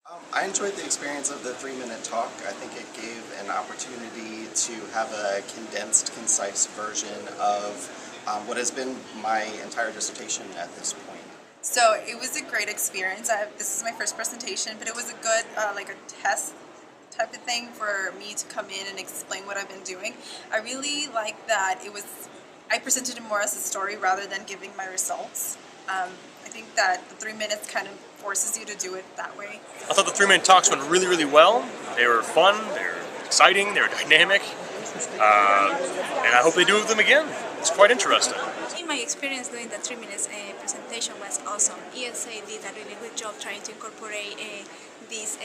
I enjoyed the experience of the 3-minute talk. I think it gave an opportunity to have a condensed, concise version of what has been my entire dissertation at this point. So it was a great experience. This is my first presentation, but it was a good, like a test type of thing for me to come in and explain what I've been doing. I really like that I presented it more as a story rather than giving my results. I think that the 3 minutes kind of forces you to do it that way. I thought the 3-minute talks went really, really well. They were fun, they were exciting, they were dynamic, and I hope they do them again. It's quite interesting. My experience doing the 3 minutes presentation was awesome. ESA did a really good job trying to incorporate this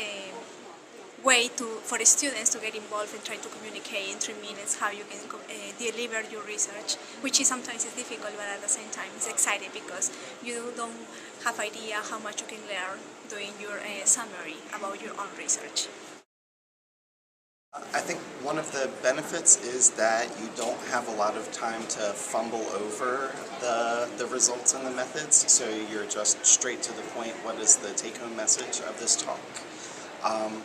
way for the students to get involved and try to communicate in 3 minutes how you can deliver your research, which is sometimes is difficult, but at the same time it's exciting because you don't have idea how much you can learn doing your summary about your own research. I think one of the benefits is that you don't have a lot of time to fumble over the results and the methods, so you're just straight to the point. What is the take-home message of this talk?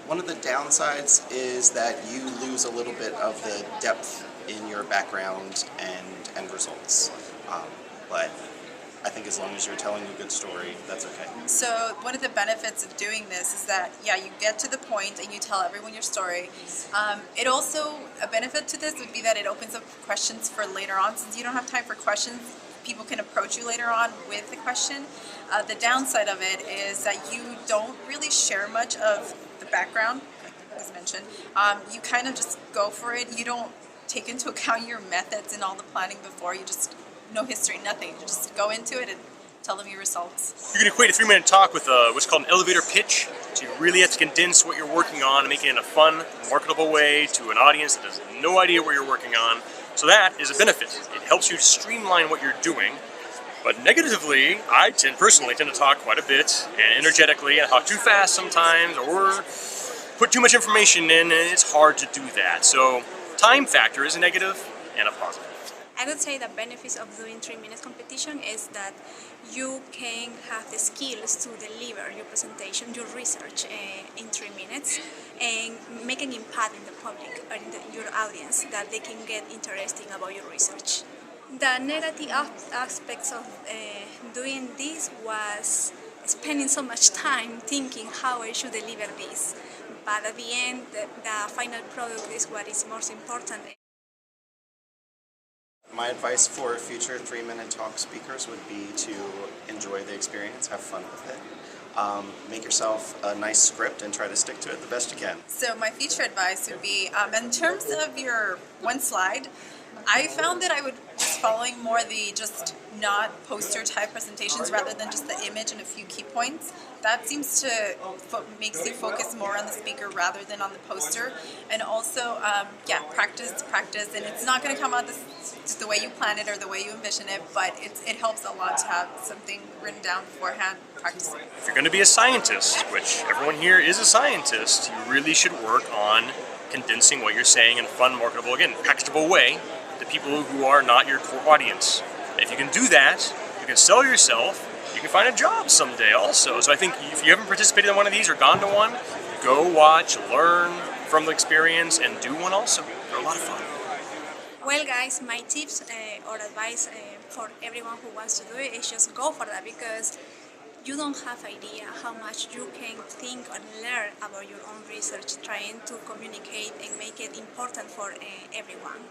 One of the downsides is that you lose a little bit of the depth in your background and results, but I think as long as you're telling a good story, that's okay. So one of the benefits of doing this is that, yeah, you get to the point and you tell everyone your story. It also, a benefit to this would be that it opens up questions for later on. Since you don't have time for questions, people can approach you later on with the question. The downside of it is that you don't really share much of the background, like was mentioned. You kind of just go for it. You don't take into account your methods and all the planning before. You just no history, nothing. You just go into it and tell them your results. You can equate a 3-minute talk with what's called an elevator pitch. So you really have to condense what you're working on and make it in a fun, marketable way to an audience that has no idea what you're working on. So that is a benefit. It helps you streamline what you're doing. But negatively, I personally tend to talk quite a bit and energetically, and talk too fast sometimes, or put too much information in, and it's hard to do that. So time factor is a negative and a positive. I would say the benefits of doing 3 minutes competition is that you can have the skills to deliver your presentation, your research in 3 minutes and make an impact in the public or in your audience that they can get interested about your research. The negative aspects of doing this was spending so much time thinking how I should deliver this, but at the end the final product is what is most important. My advice for future 3-minute talk speakers would be to enjoy the experience, have fun with it. Make yourself a nice script and try to stick to it the best you can. So my future advice would be, in terms of your one slide, I found that I would just following more the just not poster type presentations rather than just the image and a few key points. That seems to makes you focus more on the speaker rather than on the poster. And also, yeah, practice, and it's not going to come out just the way you plan it or the way you envision it, but it helps a lot to have something written down beforehand, practicing. If you're going to be a scientist, which everyone here is a scientist, you really should work on condensing what you're saying in a fun, marketable, again, packageable way to people who are not your core audience. If you can do that, you can sell yourself, you can find a job someday also. So I think if you haven't participated in one of these or gone to one, go watch, learn from the experience, and do one also. They're a lot of fun. Well guys, my tips or advice for everyone who wants to do it is just go for that, because you don't have idea how much you can think and learn about your own research, trying to communicate and make it important for everyone.